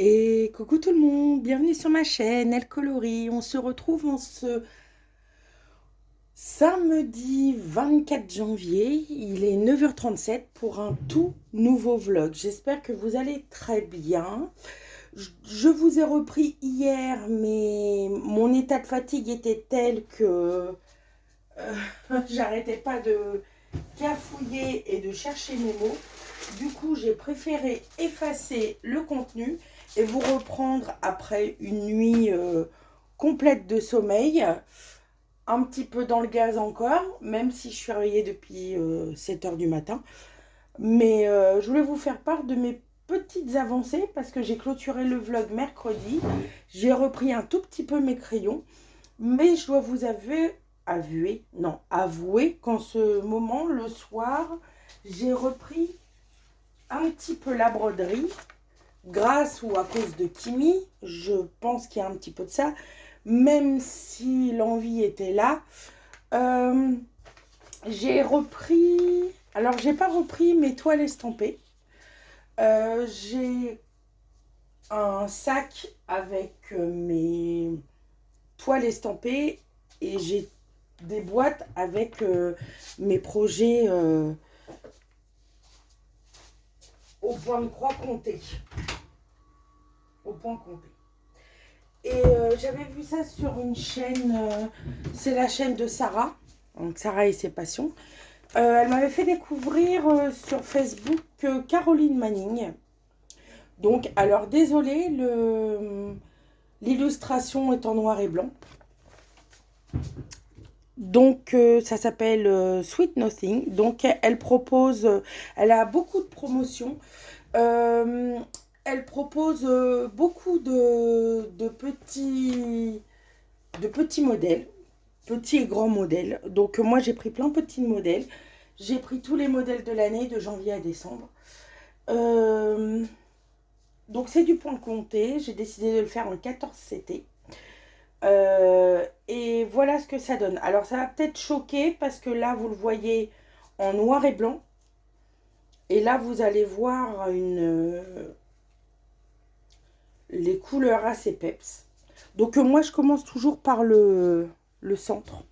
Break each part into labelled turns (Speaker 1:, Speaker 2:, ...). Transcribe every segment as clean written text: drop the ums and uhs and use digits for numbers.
Speaker 1: Et coucou tout le monde, bienvenue sur ma chaîne Elle Colorie. On se retrouve en ce samedi 24 janvier, il est 9h37 pour un tout nouveau vlog. J'espère que vous allez très bien. Je vous ai repris hier, mais mon état de fatigue était tel que j'arrêtais pas de cafouiller et de chercher mes mots. Du coup, j'ai préféré effacer le contenu et vous reprendre après une nuit complète de sommeil, un petit peu dans le gaz encore, même si je suis réveillée depuis 7 heures du matin. Mais je voulais vous faire part de mes petites avancées parce que j'ai clôturé le vlog mercredi. J'ai repris un tout petit peu mes crayons, mais je dois vous avouer qu'en ce moment, le soir, j'ai repris un petit peu la broderie, grâce ou à cause de Kimi. Je pense qu'il y a un petit peu de ça, même si l'envie était là. Euh, j'ai repris, alors j'ai pas repris mes toiles estampées. J'ai un sac avec mes toiles estampées et j'ai des boîtes avec mes projets au point de croix compté. Au point compté. Et j'avais vu ça sur une chaîne, c'est la chaîne de Sarah, donc Sarah et ses passions. Elle m'avait fait découvrir sur Facebook Caroline Manning. Donc, alors désolé, l'illustration est en noir et blanc. Donc, ça s'appelle Sweet Nothing. Donc, elle propose, elle a beaucoup de promotions. Euh, Elle propose beaucoup de petits modèles, petits et grands modèles. Donc moi j'ai pris plein de petits modèles. J'ai pris tous les modèles de l'année de janvier à décembre. Euh, donc c'est du point compté. J'ai décidé de le faire en 14 CT. Et voilà ce que ça donne. Alors ça va peut-être choquer parce que là vous le voyez en noir et blanc. Et là vous allez voir les couleurs assez peps. Donc moi je commence toujours par le centre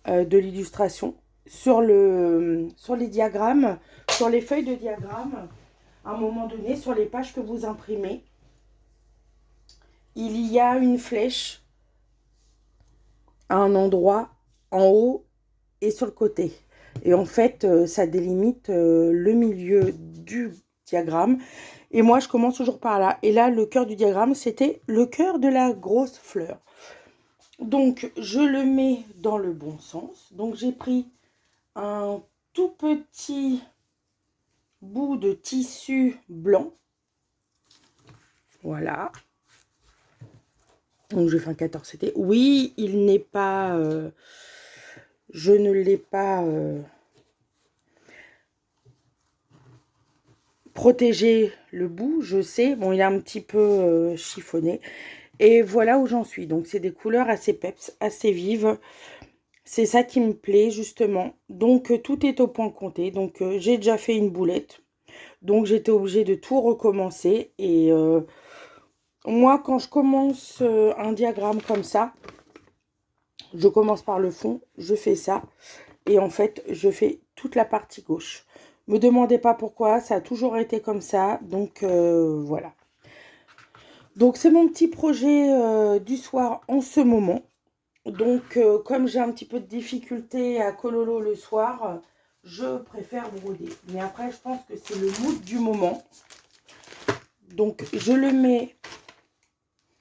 Speaker 1: de l'illustration. Sur les diagrammes, sur les feuilles de diagrammes, à un moment donné, sur les pages que vous imprimez, il y a une flèche à un endroit en haut et sur le côté. Et en fait, ça délimite le milieu du diagramme. Et moi, je commence toujours par là. Et là, le cœur du diagramme, c'était le cœur de la grosse fleur. Donc, je le mets dans le bon sens. Donc, j'ai pris un tout petit bout de tissu blanc. Voilà. Donc, j'ai fait un 14 CT. Oui, il n'est pas... je ne l'ai pas... protégé le bout, je sais. Bon, il est un petit peu chiffonné. Et voilà où j'en suis. Donc, c'est des couleurs assez peps, assez vives. C'est ça qui me plaît, justement. Donc, tout est au point compté. Donc, j'ai déjà fait une boulette. Donc, j'étais obligée de tout recommencer. Et moi, quand je commence un diagramme comme ça, je commence par le fond, je fais ça. Et en fait, je fais toute la partie gauche. Me demandez pas pourquoi, ça a toujours été comme ça. Donc, voilà. Donc, c'est mon petit projet du soir en ce moment. Donc, comme j'ai un petit peu de difficulté à cololo le soir, je préfère broder. Mais après, je pense que c'est le mood du moment. Donc, je le mets...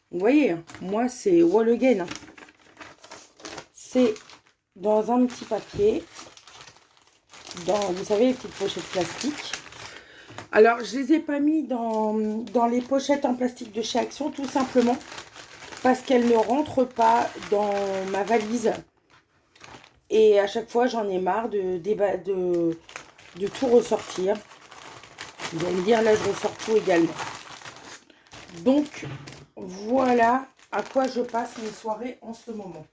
Speaker 1: Vous voyez, hein, moi, c'est wall again. Hein. C'est dans un petit papier. Vous savez, les petites pochettes plastiques. Alors, je les ai pas mis dans les pochettes en plastique de chez Action, tout simplement parce qu'elles ne rentrent pas dans ma valise. Et à chaque fois, j'en ai marre de tout ressortir. Vous allez me dire, là, je ressors tout également. Donc, voilà à quoi je passe mes soirées en ce moment.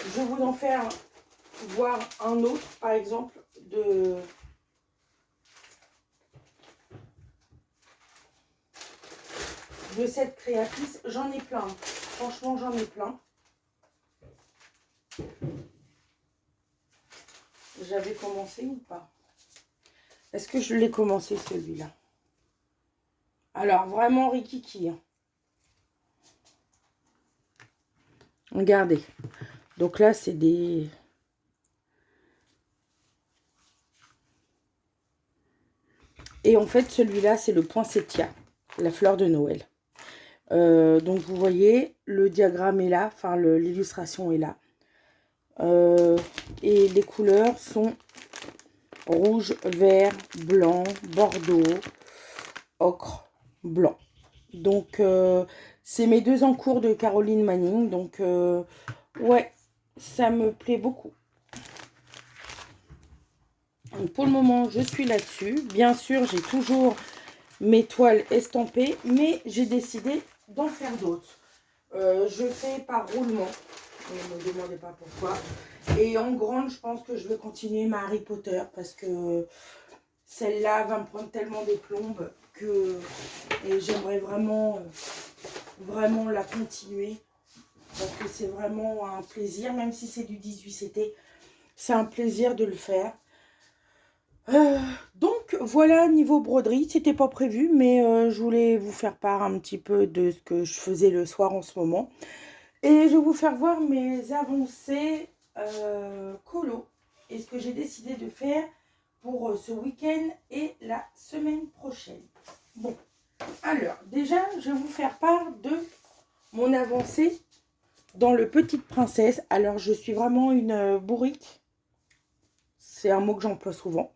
Speaker 1: Je vais vous en faire voir un autre, par exemple, de cette créatrice. J'en ai plein. Franchement, j'en ai plein. J'avais commencé ou pas? Est-ce que je l'ai commencé celui-là? Alors, vraiment rikiki. Hein. Regardez. Donc là, c'est des... Et en fait, celui-là, c'est le poinsettia, la fleur de Noël. Donc, vous voyez, le diagramme est là, enfin, l'illustration est là. Et les couleurs sont rouge, vert, blanc, bordeaux, ocre, blanc. Donc, c'est mes 2 en cours de Caroline Manning. Donc, ouais, ça me plaît beaucoup. Donc, pour le moment, je suis là-dessus. Bien sûr, j'ai toujours mes toiles estampées, mais j'ai décidé d'en faire d'autres. Je fais par roulement. Ne me demandez pas pourquoi. Et en grande, je pense que je vais continuer ma Harry Potter parce que celle-là va me prendre tellement des plombes que j'aimerais vraiment, vraiment la continuer parce que c'est vraiment un plaisir, même si c'est du 18CT, c'est un plaisir de le faire. Donc voilà, niveau broderie, c'était pas prévu, mais je voulais vous faire part un petit peu de ce que je faisais le soir en ce moment. Et je vais vous faire voir mes avancées colo et ce que j'ai décidé de faire pour ce week-end et la semaine prochaine. Bon, alors déjà, je vais vous faire part de mon avancée dans le Petite Princesse. Alors, je suis vraiment une bourrique. C'est un mot que j'emploie souvent.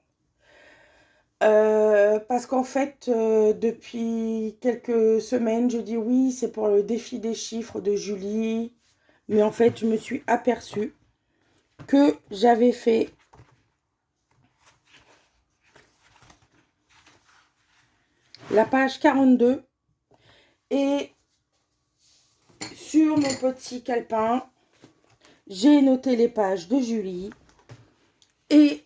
Speaker 1: Parce qu'en fait, depuis quelques semaines, je dis oui, c'est pour le défi des chiffres de Julie. Mais en fait, je me suis aperçue que j'avais fait la page 42 et sur mon petit calepin, j'ai noté les pages de Julie. Et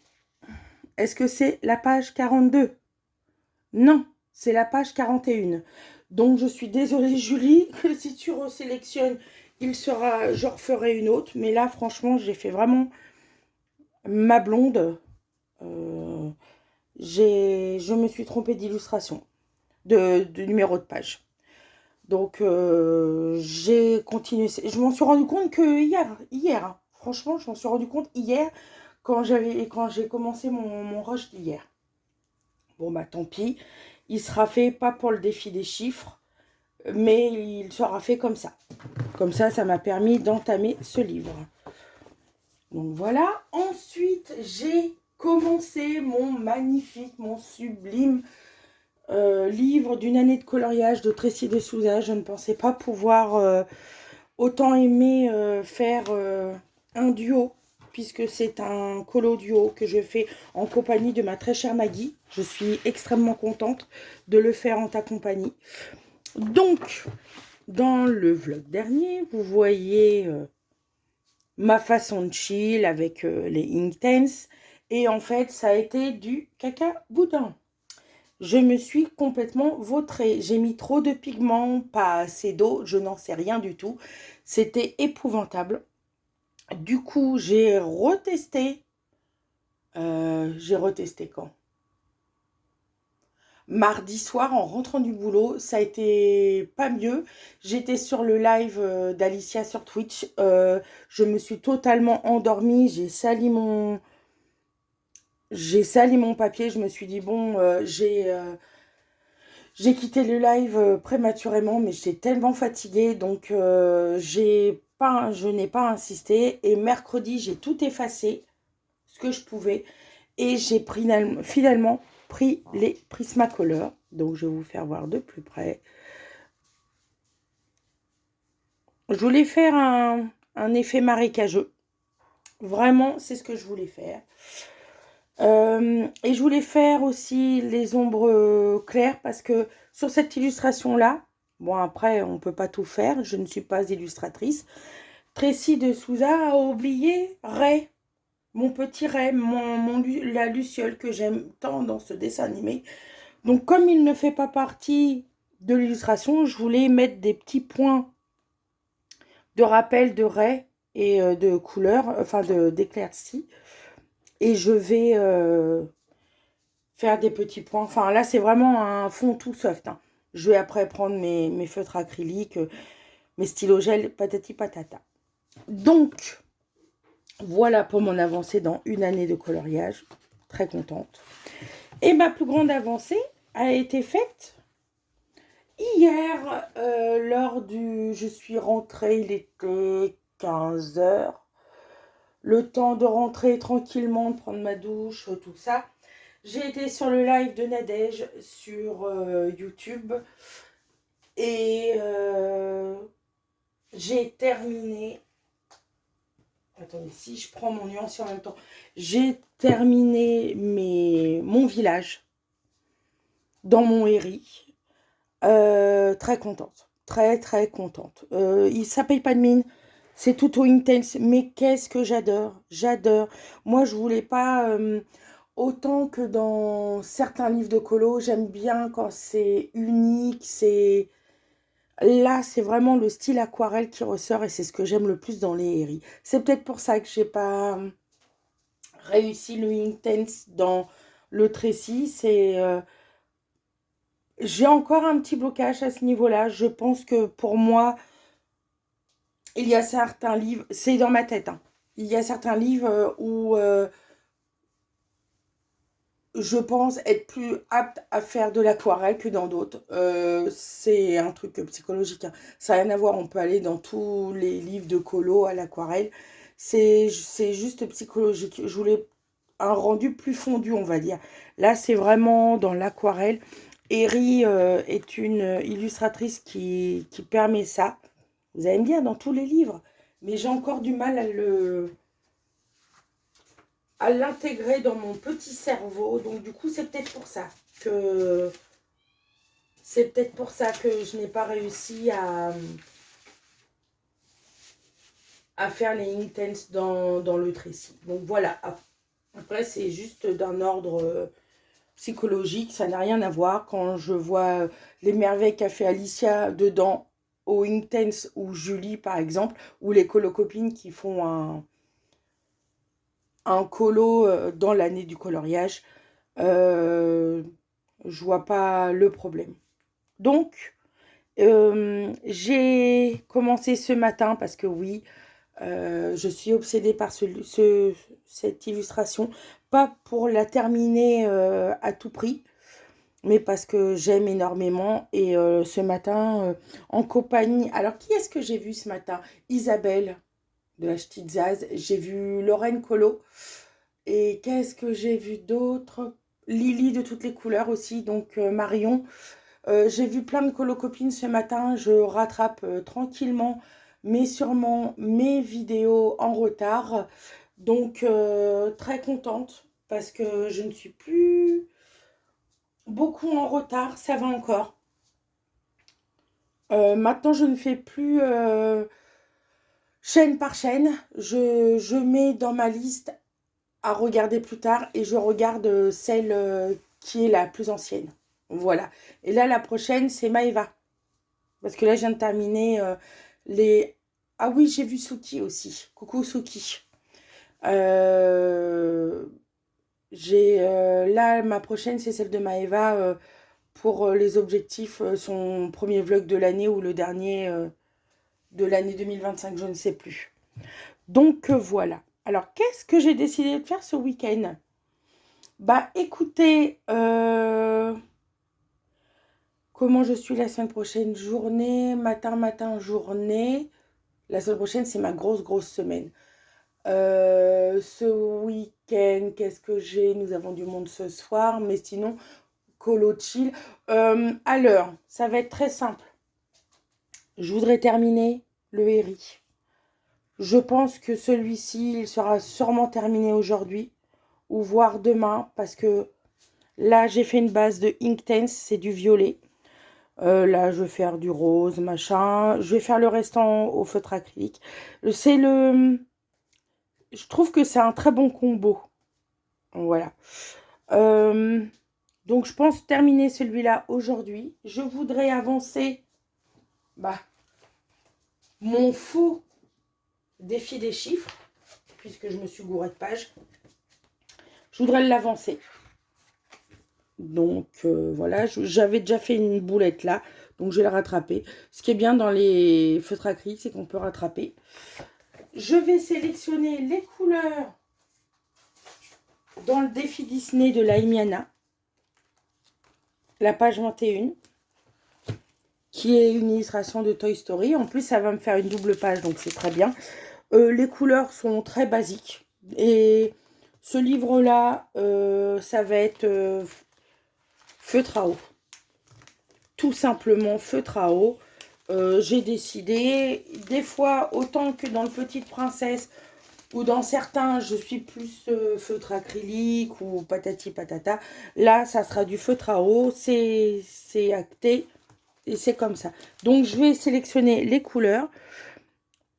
Speaker 1: est-ce que c'est la page 42? Non, c'est la page 41. Donc, je suis désolée, Julie, que si tu resélectionnes, je referai une autre. Mais là, franchement, j'ai fait vraiment ma blonde. Je me suis trompée d'illustration, de numéro de page. Donc, j'ai continué. Je m'en suis rendu compte que hier, hein. Franchement, je m'en suis rendu compte hier quand j'ai commencé mon rush d'hier. Bon, bah tant pis. Il sera fait pas pour le défi des chiffres, mais il sera fait comme ça. Comme ça m'a permis d'entamer ce livre. Donc voilà. Ensuite, j'ai commencé mon magnifique, mon sublime livre d'une année de coloriage de Tracy de Souza. Je ne pensais pas pouvoir autant aimer faire un duo, puisque c'est un colo duo que je fais en compagnie de ma très chère Maggie. Je suis extrêmement contente de le faire en ta compagnie. Donc, dans le vlog dernier, vous voyez ma façon de chill avec les Inktense. Et en fait, ça a été du caca boudin. Je me suis complètement vautrée. J'ai mis trop de pigments, pas assez d'eau, je n'en sais rien du tout. C'était épouvantable. Du coup, j'ai retesté. J'ai retesté quand? Mardi soir, en rentrant du boulot, ça a été pas mieux. J'étais sur le live d'Alicia sur Twitch. Je me suis totalement endormie. J'ai sali mon papier. Je me suis dit, bon, j'ai quitté le live prématurément, mais j'étais tellement fatiguée, donc je n'ai pas insisté. Et mercredi, j'ai tout effacé, ce que je pouvais, et j'ai finalement pris les Prismacolor. Donc, je vais vous faire voir de plus près. Je voulais faire un effet marécageux. Vraiment, c'est ce que je voulais faire. Et je voulais faire aussi les ombres claires parce que sur cette illustration-là, bon après on ne peut pas tout faire, je ne suis pas illustratrice. Tracy de Souza a oublié Ray, mon petit Ray, la luciole que j'aime tant dans ce dessin animé. Donc comme il ne fait pas partie de l'illustration, je voulais mettre des petits points de rappel de raies et de couleurs, enfin d'éclaircies. Et je vais faire des petits points. Enfin, là, c'est vraiment un fond tout soft, hein. Je vais après prendre mes feutres acryliques, mes stylos gel, patati patata. Donc, voilà pour mon avancée dans une année de coloriage. Très contente. Et ma plus grande avancée a été faite hier, lors du... Je suis rentrée, il était 15 heures. Le temps de rentrer tranquillement, de prendre ma douche, tout ça. J'ai été sur le live de Nadège sur YouTube. Et j'ai terminé... Attendez, si je prends mon nuancier en même temps. J'ai terminé mon village dans mon Herri. Très contente. Très, très contente. Ça paye pas de mine. C'est tout au intense. Mais qu'est-ce que j'adore. J'adore. Moi, je voulais pas... autant que dans certains livres de colo, j'aime bien quand c'est unique. Là, c'est vraiment le style aquarelle qui ressort. Et c'est ce que j'aime le plus dans les Herri. C'est peut-être pour ça que j'ai pas réussi le intense dans le Trécis. J'ai encore un petit blocage à ce niveau-là. Je pense que pour moi, il y a certains livres, c'est dans ma tête, hein. Il y a certains livres où je pense être plus apte à faire de l'aquarelle que dans d'autres. C'est un truc psychologique, hein. Ça n'a rien à voir, on peut aller dans tous les livres de colo à l'aquarelle. C'est juste psychologique. Je voulais un rendu plus fondu, on va dire. Là, c'est vraiment dans l'aquarelle. Eri est une illustratrice qui permet ça. Vous allez me dire, dans tous les livres. Mais j'ai encore du mal à l'intégrer dans mon petit cerveau. Donc, du coup, c'est peut-être pour ça que... C'est peut-être pour ça que je n'ai pas réussi à faire les intense dans le Trécis. Donc, voilà. Après, c'est juste d'un ordre psychologique. Ça n'a rien à voir. Quand je vois les merveilles qu'a fait Alicia dedans, au intense, ou Julie, par exemple, ou les colocopines qui font un colo dans l'année du coloriage, je vois pas le problème. Donc, j'ai commencé ce matin parce que oui, je suis obsédée par cette illustration. Pas pour la terminer à tout prix, mais parce que j'aime énormément. Et ce matin, en compagnie... Alors, qui est-ce que j'ai vu ce matin? Isabelle de la Ch'tite Zaz. J'ai vu Lorraine Colo. Et qu'est-ce que j'ai vu d'autre? Lily de toutes les couleurs aussi, donc Marion. J'ai vu plein de colocopines ce matin. Je rattrape tranquillement, mais sûrement, mes vidéos en retard. Donc, très contente parce que je ne suis plus beaucoup en retard. Ça va encore. Maintenant, je ne fais plus chaîne par chaîne. Je mets dans ma liste à regarder plus tard et je regarde celle qui est la plus ancienne. Voilà. Et là, la prochaine, c'est Maeva. Parce que là, je viens de terminer les... Ah oui, j'ai vu Suki aussi. Coucou Suki. Là, ma prochaine, c'est celle de Maeva pour les objectifs, son premier vlog de l'année ou le dernier de l'année 2025, je ne sais plus. Donc voilà. Alors, qu'est-ce que j'ai décidé de faire ce week-end? Bah écoutez, comment je suis la semaine prochaine? Journée, matin, journée. La semaine prochaine, c'est ma grosse semaine. Ce week-end, qu'est-ce que j'ai? Nous avons du monde ce soir, mais sinon, colo chill. À l'heure, ça va être très simple. Je voudrais terminer le Herri. Je pense que celui-ci, il sera sûrement terminé aujourd'hui ou voire demain parce que là, j'ai fait une base de Inktense, c'est du violet. Là, je vais faire du rose, machin. Je vais faire le restant au feutre acrylique. Je trouve que c'est un très bon combo. Voilà. Donc, je pense terminer celui-là aujourd'hui. Je voudrais avancer mon faux défi des chiffres, puisque je me suis gourée de page. Je voudrais l'avancer. Donc, voilà, j'avais déjà fait une boulette là, donc je vais la rattraper. Ce qui est bien dans les feutres acryliques, c'est qu'on peut rattraper. Je vais sélectionner les couleurs dans le défi Disney de la Imiana, la page 21, qui est une illustration de Toy Story. En plus, ça va me faire une double page, donc c'est très bien. Les couleurs sont très basiques. Et ce livre-là, ça va être feutre à eau. Tout simplement feutre à eau. J'ai décidé, des fois, autant que dans le Petite Princesse, ou dans certains, je suis plus feutre acrylique ou patati patata. Là, ça sera du feutre à eau, c'est acté et c'est comme ça. Donc, je vais sélectionner les couleurs.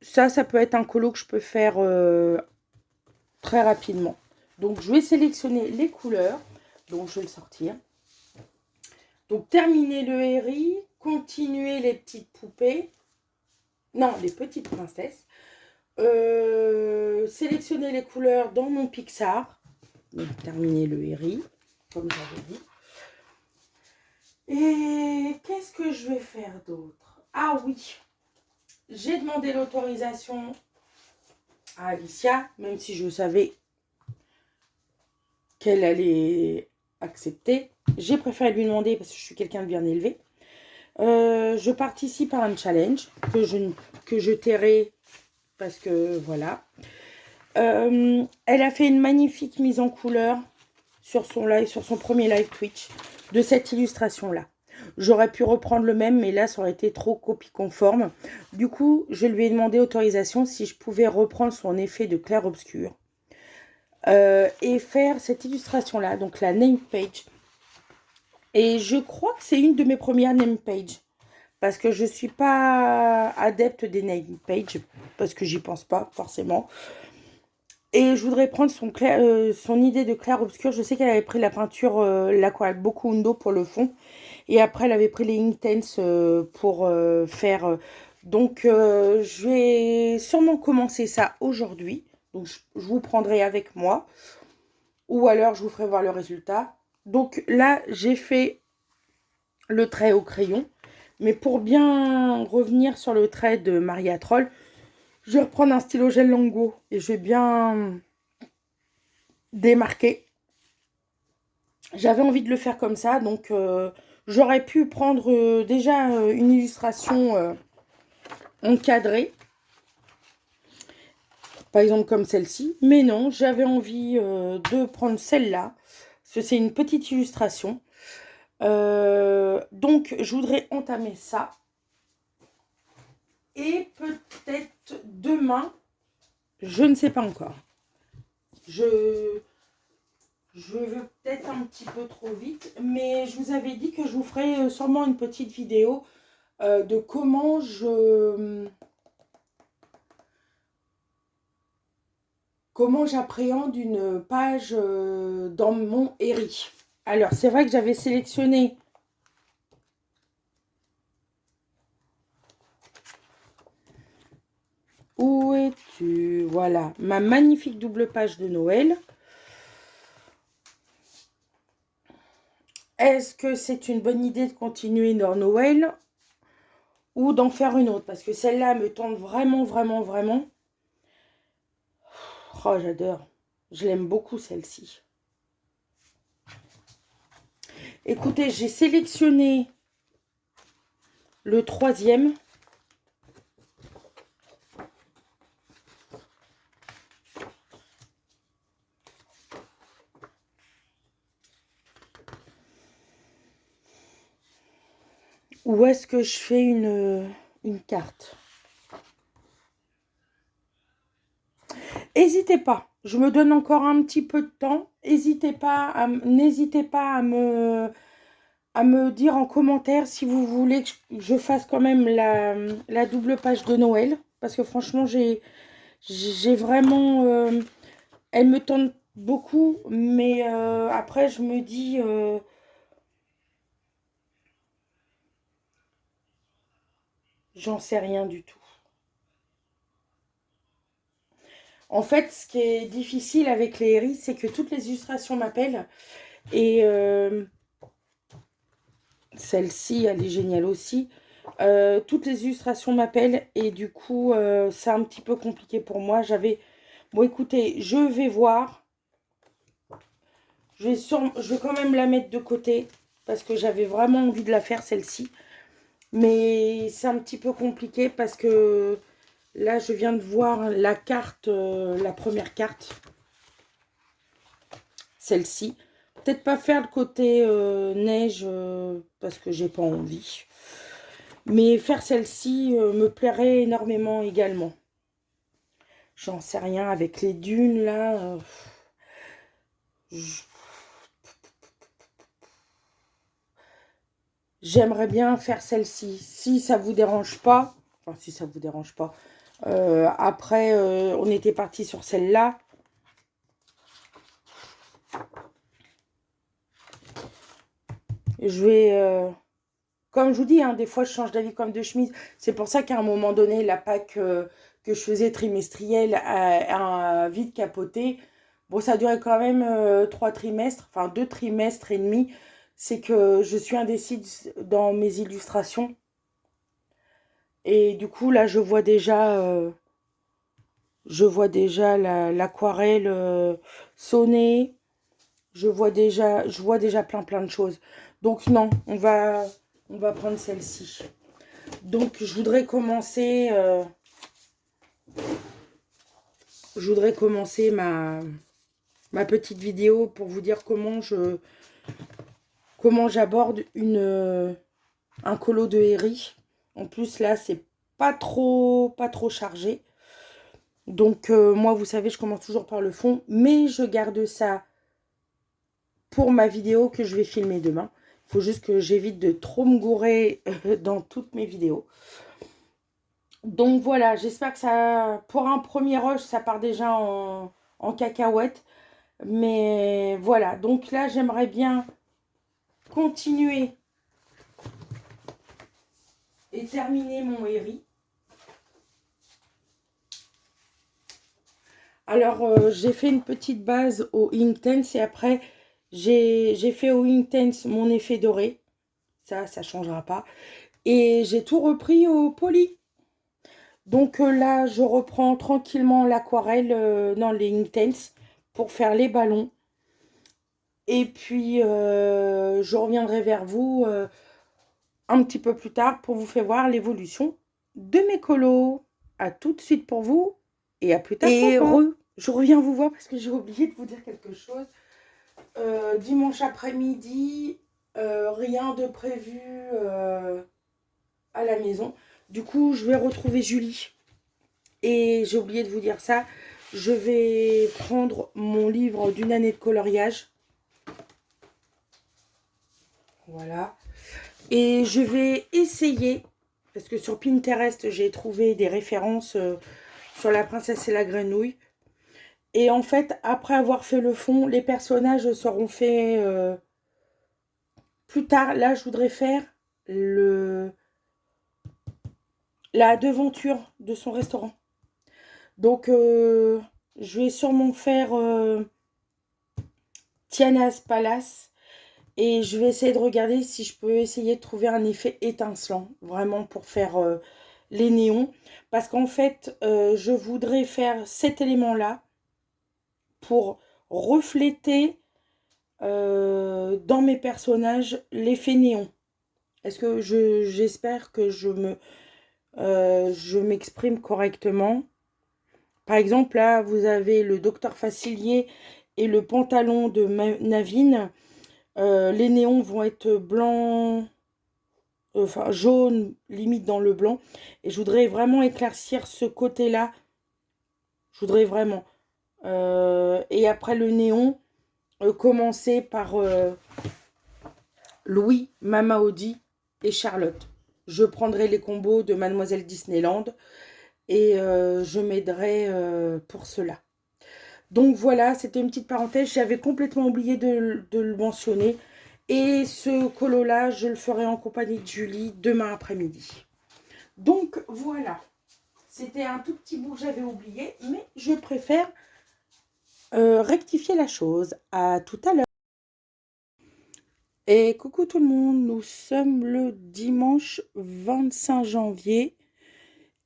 Speaker 1: Ça peut être un colo que je peux faire très rapidement. Donc, je vais sélectionner les couleurs. Donc, je vais le sortir. Donc, terminer le héri, continuer les petites poupées. Non, les petites princesses. Sélectionner les couleurs dans mon Pixar. Donc, terminer le héri, comme j'avais dit. Et qu'est-ce que je vais faire d'autre? Ah oui, j'ai demandé l'autorisation à Alicia, même si je savais qu'elle allait accepter. J'ai préféré lui demander parce que je suis quelqu'un de bien élevé. Je participe à un challenge que je tairai parce que voilà. Elle a fait une magnifique mise en couleur sur son live, sur son premier live Twitch de cette illustration là. J'aurais pu reprendre le même, mais là ça aurait été trop copie conforme. Du coup, je lui ai demandé autorisation si je pouvais reprendre son effet de clair-obscur et faire cette illustration là, donc la name page. Et je crois que c'est une de mes premières name pages. Parce que je ne suis pas adepte des name pages. Parce que j'y pense pas forcément. Et je voudrais prendre son idée de clair-obscur. Je sais qu'elle avait pris la peinture, l'aquarelle Bokundo pour le fond. Et après, elle avait pris les Intense pour faire... donc, je vais sûrement commencer ça aujourd'hui. Donc, je vous prendrai avec moi. Ou alors, je vous ferai voir le résultat. Donc là, j'ai fait le trait au crayon. Mais pour bien revenir sur le trait de Maria Troll, je vais reprendre un stylo gel Longo. Et je vais bien démarquer. J'avais envie de le faire comme ça. Donc j'aurais pu prendre déjà une illustration encadrée. Par exemple comme celle-ci. Mais non, j'avais envie de prendre celle-là. Parce que c'est une petite illustration. Donc, je voudrais entamer ça. Et peut-être demain, je ne sais pas encore. Je veux peut-être un petit peu trop vite, mais je vous avais dit que je vous ferai sûrement une petite vidéo de comment j'appréhende une page dans mon Eri. Alors, c'est vrai que j'avais sélectionné où es-tu? Voilà, ma magnifique double page de Noël. Est-ce que c'est une bonne idée de continuer dans Noël ou d'en faire une autre? Parce que celle-là me tente vraiment, vraiment, vraiment. Oh, j'adore. Je l'aime beaucoup, celle-ci. Écoutez, j'ai sélectionné le troisième. Où est-ce que je fais une carte? N'hésitez pas. Je me donne encore un petit peu de temps. N'hésitez pas à me dire en commentaire si vous voulez que je fasse quand même la double page de Noël. Parce que franchement, j'ai vraiment... elle me tente beaucoup. Mais après, je me dis... J'en sais rien du tout. En fait, ce qui est difficile avec les héris, c'est que toutes les illustrations m'appellent. Et celle-ci, elle est géniale aussi. Toutes les illustrations m'appellent. Et du coup, c'est un petit peu compliqué pour moi. Bon, écoutez, je vais voir. Je vais quand même la mettre de côté. Parce que j'avais vraiment envie de la faire, celle-ci. Mais c'est un petit peu compliqué parce que là, je viens de voir la carte, la première carte. Celle-ci. Peut-être pas faire le côté neige parce que j'ai pas envie. Mais faire celle-ci me plairait énormément également. J'en sais rien avec les dunes là. J'aimerais bien faire celle-ci. Si ça vous dérange pas. Enfin, si ça vous dérange pas. Après, on était parti sur celle-là. Je vais... comme je vous dis, hein, des fois, je change d'avis comme de chemise. C'est pour ça qu'à un moment donné, la Pâques que je faisais trimestrielle a vite capoté. Bon, ça a duré quand même 3 trimestres, enfin 2 trimestres et demi. C'est que je suis indécise dans mes illustrations. Et du coup, là, je vois déjà l'aquarelle sonner. Je vois déjà plein de choses. Donc non, on va prendre celle-ci. Donc je voudrais commencer ma petite vidéo pour vous dire comment j'aborde un colo de héris. En plus là c'est pas trop chargé. Donc moi vous savez je commence toujours par le fond, mais je garde ça pour ma vidéo que je vais filmer demain. Il faut juste que j'évite de trop me gourer dans toutes mes vidéos. Donc voilà, j'espère que ça, pour un premier rush, ça part déjà en cacahuète. Mais voilà, donc là, j'aimerais bien continuer et terminer mon héri. Alors, j'ai fait une petite base au Inktense et après, j'ai fait au Inktense mon effet doré. Ça ne changera pas. Et j'ai tout repris au poly. Donc là, je reprends tranquillement l'aquarelle dans les Inktense pour faire les ballons. Et puis, je reviendrai vers vous un petit peu plus tard pour vous faire voir l'évolution de mes colos. À tout de suite pour vous et à plus tard. Et je reviens vous voir parce que j'ai oublié de vous dire quelque chose. Dimanche après-midi, rien de prévu à la maison. Du coup, je vais retrouver Julie. Et j'ai oublié de vous dire ça. Je vais prendre mon livre d'une année de coloriage. Voilà. Et je vais essayer, parce que sur Pinterest, j'ai trouvé des références sur la princesse et la grenouille. Et en fait, après avoir fait le fond, les personnages seront faits plus tard. Là, je voudrais faire la devanture de son restaurant. Donc, je vais sûrement faire Tiana's Palace. Et je vais essayer de regarder si je peux essayer de trouver un effet étincelant. Vraiment pour faire les néons. Parce qu'en fait, je voudrais faire cet élément-là pour refléter dans mes personnages l'effet néon. Est-ce que j'espère que je m'exprime correctement. Par exemple, là, vous avez le docteur Facilier et le pantalon de Navine. Les néons vont être blancs, enfin jaune, limite dans le blanc. Et je voudrais vraiment éclaircir ce côté-là. Je voudrais vraiment. Et après le néon, commencer par Louis, Mama Audi et Charlotte. Je prendrai les combos de Mademoiselle Disneyland et je m'aiderai pour cela. Donc voilà, c'était une petite parenthèse. J'avais complètement oublié de le mentionner. Et ce colo-là, je le ferai en compagnie de Julie demain après-midi. Donc voilà, c'était un tout petit bout que j'avais oublié, mais je préfère rectifier la chose. À tout à l'heure. Et coucou tout le monde, nous sommes le dimanche 25 janvier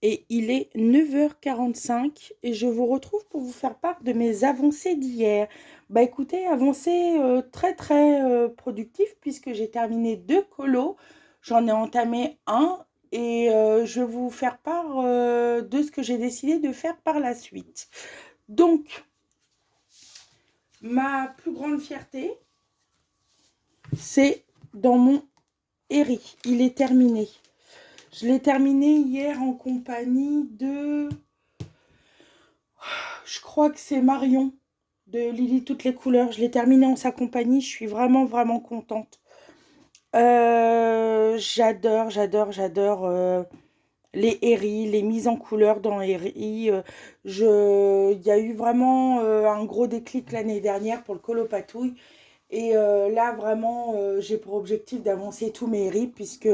Speaker 1: et il est 9h45 et je vous retrouve pour vous faire part de mes avancées d'hier. Bah écoutez, avancées très très productives puisque j'ai terminé 2 colos, j'en ai entamé un et je vais vous faire part de ce que j'ai décidé de faire par la suite. Donc, ma plus grande fierté, c'est dans mon Eri. Il est terminé. Je l'ai terminé hier en compagnie de... Je crois que c'est Marion de Lily Toutes les Couleurs. Je l'ai terminé en sa compagnie. Je suis vraiment, vraiment contente. J'adore les Eri, les mises en couleur dans Eri. Il y a eu vraiment un gros déclic l'année dernière pour le Colopatouille. Et là, vraiment, j'ai pour objectif d'avancer tous mes Eri puisque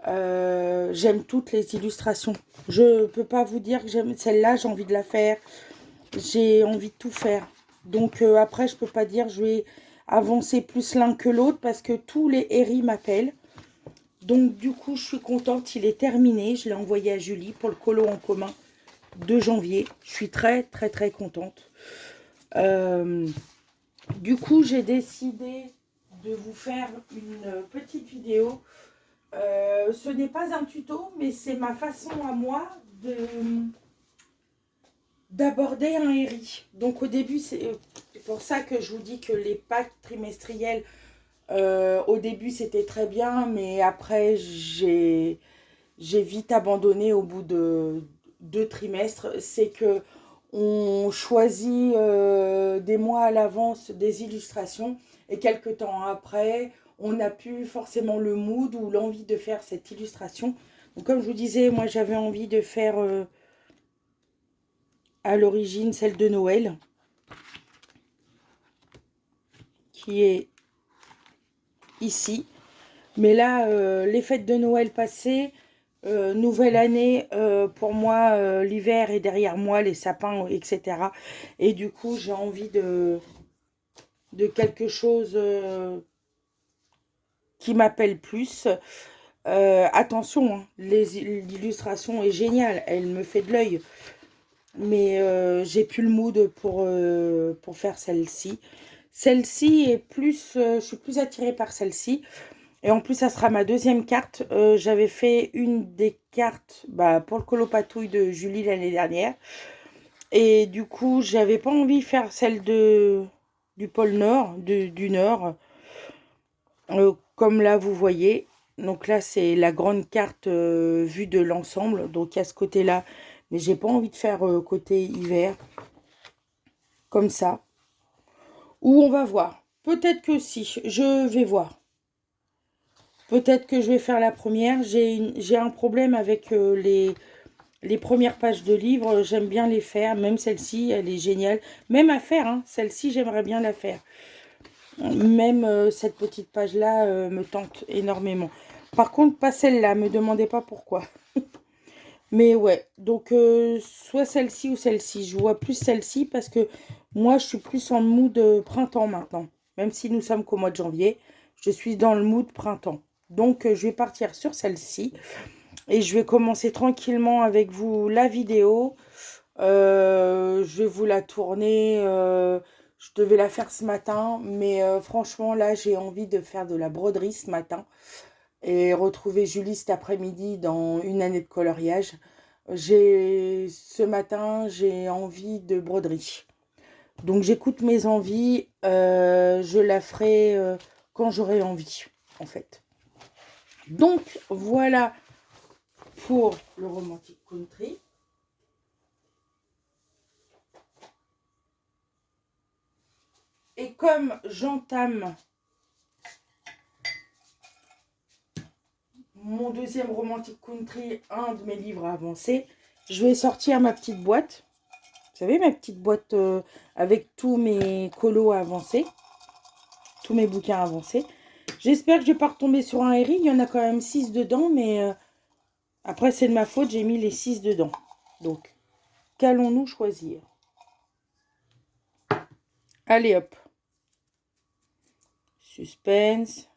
Speaker 1: j'aime toutes les illustrations. Je peux pas vous dire que j'aime celle-là, j'ai envie de la faire. J'ai envie de tout faire. Donc après, je peux pas dire je vais avancer plus l'un que l'autre parce que tous les Eri m'appellent. Donc du coup, je suis contente, il est terminé. Je l'ai envoyé à Julie pour le colo en commun de janvier. Je suis très très très contente. Du coup, j'ai décidé de vous faire une petite vidéo. Ce n'est pas un tuto, mais c'est ma façon à moi d'aborder un Eri. Donc au début, c'est pour ça que je vous dis que les packs trimestriels, au début c'était très bien, mais après j'ai vite abandonné au bout de 2 trimestres. C'est que on choisit des mois à l'avance des illustrations et quelques temps après, on n'a plus forcément le mood ou l'envie de faire cette illustration. Donc comme je vous disais, moi j'avais envie de faire à l'origine celle de Noël, qui est ici. Mais là, les fêtes de Noël passées, nouvelle année, pour moi, l'hiver est derrière moi, les sapins, etc. Et du coup, j'ai envie de quelque chose qui m'appelle plus. Attention, hein, l'illustration est géniale, elle me fait de l'œil. Mais j'ai plus le mood pour faire celle-ci. Celle-ci est plus... je suis plus attirée par celle-ci. Et en plus, ça sera ma deuxième carte. J'avais fait une des cartes pour le colopatouille de Julie l'année dernière. Et du coup, j'avais pas envie de faire celle du pôle Nord, du Nord. Comme là, vous voyez. Donc là, c'est la grande carte vue de l'ensemble. Donc, il y a ce côté-là. Mais j'ai pas envie de faire côté hiver. Comme ça. Ou on va voir. Peut-être que si. Je vais voir. Peut-être que je vais faire la première. J'ai un problème avec les premières pages de livres. J'aime bien les faire. Même celle-ci, elle est géniale. Même à faire, hein. Celle-ci, j'aimerais bien la faire. Même cette petite page-là me tente énormément. Par contre, pas celle-là. Me demandez pas pourquoi. Mais ouais. Donc, soit celle-ci ou celle-ci. Je vois plus celle-ci parce que moi, je suis plus en mood printemps maintenant. Même si nous sommes qu'au mois de janvier. Je suis dans le mood printemps. Donc, je vais partir sur celle-ci. Et je vais commencer tranquillement avec vous la vidéo. Je vais vous la tourner. Je devais la faire ce matin. Mais franchement, là, j'ai envie de faire de la broderie ce matin. Et retrouver Julie cet après-midi dans une année de coloriage. Ce matin, j'ai envie de broderie. Donc, j'écoute mes envies. Je la ferai quand j'aurai envie, en fait. Donc, voilà pour le Romantic Country. Et comme j'entame mon deuxième Romantic Country, un de mes livres avancés, je vais sortir ma petite boîte. Vous savez, ma petite boîte avec tous mes colos avancés, tous mes bouquins avancés. J'espère que je ne vais pas retomber sur un Eri. Il y en a quand même 6 dedans, mais Après, c'est de ma faute, j'ai mis les 6 dedans. Donc, qu'allons-nous choisir? Allez, hop. Suspense.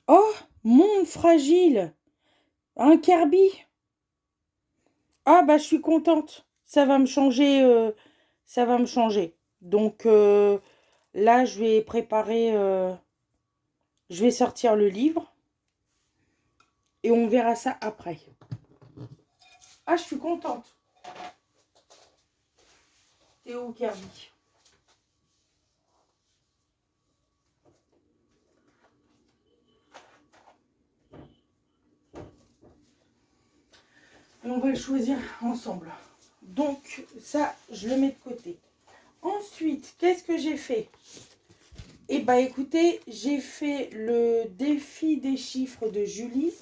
Speaker 1: Oh, monde fragile. Un Kirby. Ah, bah, je suis contente. Ça va me changer. Ça va me changer. Donc, là, je vais préparer. Je vais sortir le livre. Et on verra ça après. Ah, je suis contente. T'es où, Kirby? Et on va le choisir ensemble. Donc, ça, je le mets de côté. Ensuite, qu'est-ce que j'ai fait? Eh bien, écoutez, j'ai fait le défi des chiffres de Julie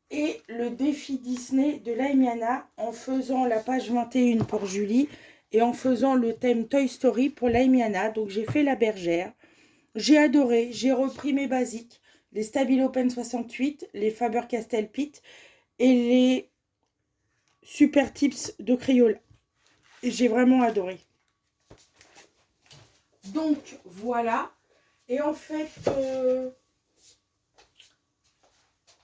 Speaker 1: et le défi Disney de Laimiana en faisant la page 21 pour Julie et en faisant le thème Toy Story pour Laimiana. Donc, j'ai fait la bergère. J'ai adoré. J'ai repris mes basiques. Les Stabilo Pen 68, les Faber-Castell Pitt et les Super Tips de Crayola. J'ai vraiment adoré. Donc, voilà. Et en fait,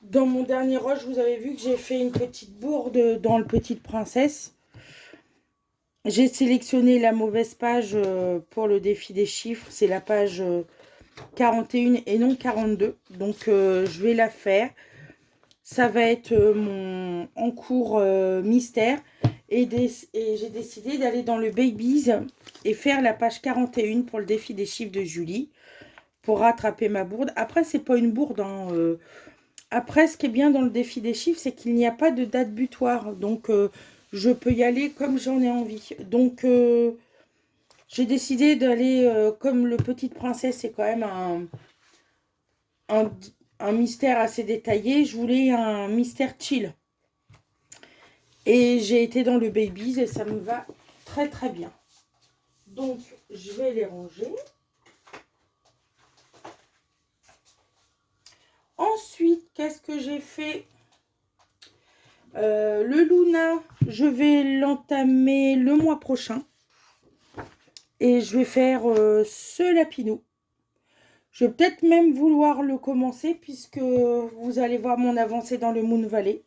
Speaker 1: dans mon dernier rush, vous avez vu que j'ai fait une petite bourde dans le Petite Princesse. J'ai sélectionné la mauvaise page pour le défi des chiffres. C'est la page 41 et non 42. Donc, je vais la faire. Ça va être mon encours mystère. Et j'ai décidé d'aller dans le Babies et faire la page 41 pour le défi des chiffres de Julie. Pour rattraper ma bourde. Après, c'est pas une bourde. Hein, Après, ce qui est bien dans le défi des chiffres, c'est qu'il n'y a pas de date butoir. Donc, je peux y aller comme j'en ai envie. Donc, j'ai décidé d'aller, comme le Petite Princesse, c'est quand même un, un mystère assez détaillé. Je voulais un mystère chill. Et j'ai été dans le Babies et ça me va très très bien. Donc, je vais les ranger. Ensuite, qu'est-ce que j'ai fait? Le Luna, je vais l'entamer le mois prochain. Et je vais faire ce lapinou. Je vais peut-être même vouloir le commencer puisque vous allez voir mon avancée dans le Moon Valley.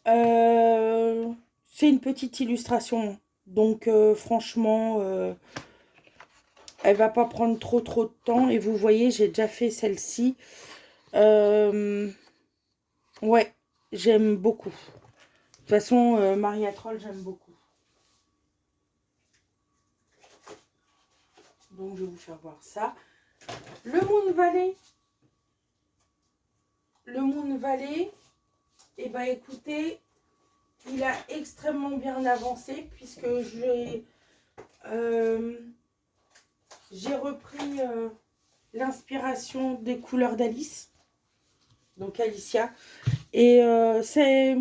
Speaker 1: C'est une petite illustration. Donc franchement, elle va pas prendre trop de temps. Et vous voyez, j'ai déjà fait celle-ci. Ouais, j'aime beaucoup. De toute façon, Maria Troll, j'aime beaucoup. Donc, je vais vous faire voir ça. Le Moon Valley. Le Moon Valley, eh ben, écoutez, il a extrêmement bien avancé puisque j'ai repris l'inspiration des couleurs d'Alice. Donc, Alicia. Et c'est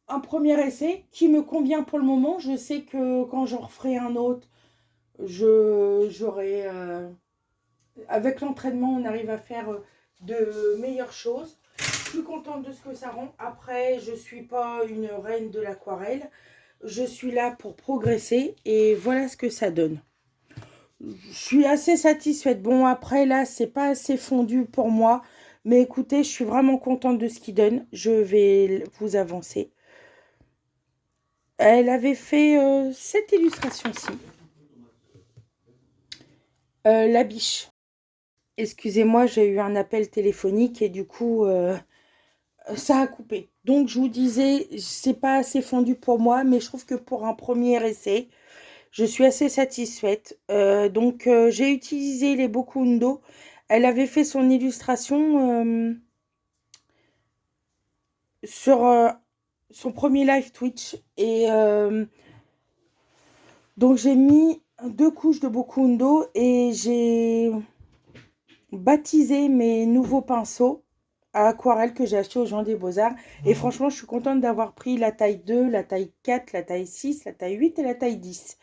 Speaker 1: un premier essai qui me convient pour le moment. Je sais que quand j'en referai un autre, j'aurai... avec l'entraînement, on arrive à faire de meilleures choses. Je suis contente de ce que ça rend. Après, je ne suis pas une reine de l'aquarelle. Je suis là pour progresser et voilà ce que ça donne. Je suis assez satisfaite. Bon, après, là, c'est pas assez fondu pour moi. Mais écoutez, je suis vraiment contente de ce qu'il donne. Je vais vous avancer. Elle avait fait cette illustration-ci. La biche. Excusez-moi, j'ai eu un appel téléphonique et du coup, ça a coupé. Donc, je vous disais, c'est pas assez fondu pour moi, mais je trouve que pour un premier essai, je suis assez satisfaite. Donc, j'ai utilisé les Bokundo. Elle avait fait son illustration sur son premier live Twitch. Et donc, j'ai mis 2 couches de Bokundo et j'ai baptisé mes nouveaux pinceaux à aquarelle que j'ai acheté au Jean des Beaux-Arts. Et franchement, je suis contente d'avoir pris la taille 2, la taille 4, la taille 6, la taille 8 et la taille 10.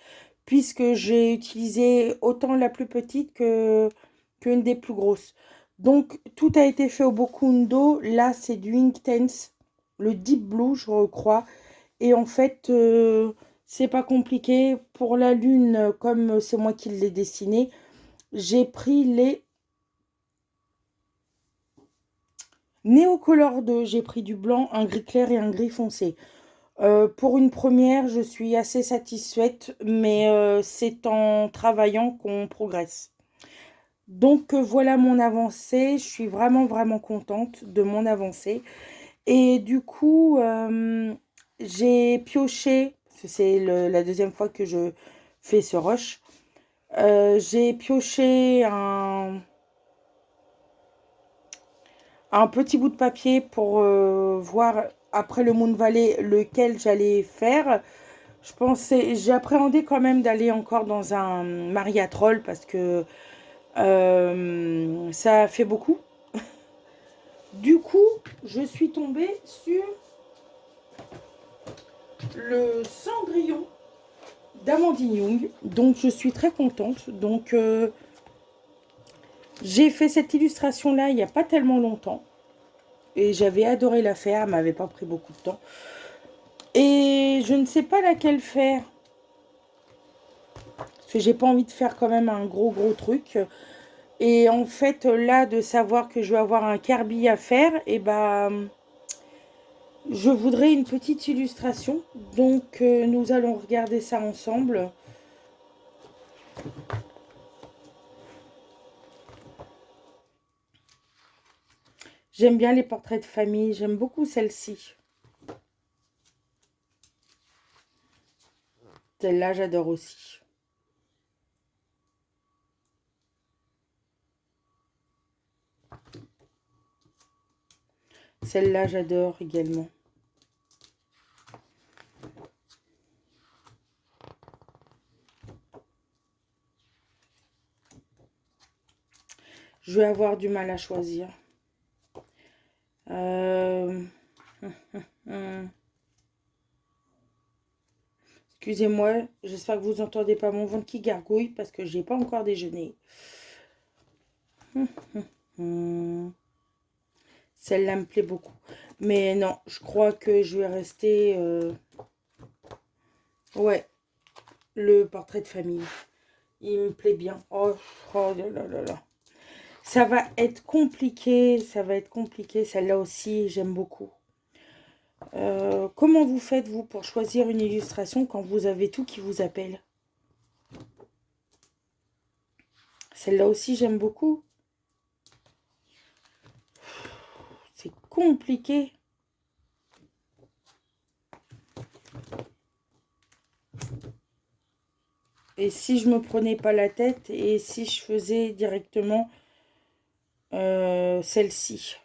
Speaker 1: Puisque j'ai utilisé autant la plus petite qu'une des plus grosses. Donc, tout a été fait au Bokundo. Là, c'est du Inktense, le Deep Blue, je crois. Et en fait, c'est pas compliqué. Pour la lune, comme c'est moi qui l'ai dessinée, j'ai pris les Néocolor 2. J'ai pris du blanc, un gris clair et un gris foncé. Pour une première, je suis assez satisfaite, mais c'est en travaillant qu'on progresse. Donc voilà mon avancée. Je suis vraiment, vraiment contente de mon avancée. Et du coup, j'ai pioché, parce que c'est la deuxième fois que je fais ce rush. J'ai pioché un petit bout de papier pour voir après le Moon Valley lequel j'allais faire. J'appréhendais quand même d'aller encore dans un Mariatrol parce que ça fait beaucoup. Du coup, je suis tombée sur le Cendrillon d'Amandine Young. Donc, je suis très contente. Donc, j'ai fait cette illustration-là il n'y a pas tellement longtemps. Et j'avais adoré la faire. Elle m'avait pas pris beaucoup de temps. Et je ne sais pas laquelle faire. Parce que j'ai pas envie de faire quand même un gros truc. Et en fait, là, de savoir que je vais avoir un Kirby à faire, et ben, je voudrais une petite illustration. Donc, nous allons regarder ça ensemble. J'aime bien les portraits de famille. J'aime beaucoup celle-ci. Celle-là, j'adore aussi. Celle-là, j'adore également. Je vais avoir du mal à choisir. Excusez-moi, j'espère que vous n'entendez pas mon ventre qui gargouille parce que j'ai pas encore déjeuné. Celle-là me plaît beaucoup. Mais non, je crois que je vais rester... Ouais, le portrait de famille. Il me plaît bien. Oh, oh là là là là. Ça va être compliqué. Ça va être compliqué. Celle-là aussi, j'aime beaucoup. Comment vous faites, vous, pour choisir une illustration quand vous avez tout qui vous appelle? Celle-là aussi, j'aime beaucoup. C'est compliqué. Et si je me prenais pas la tête et si je faisais directement celle-ci,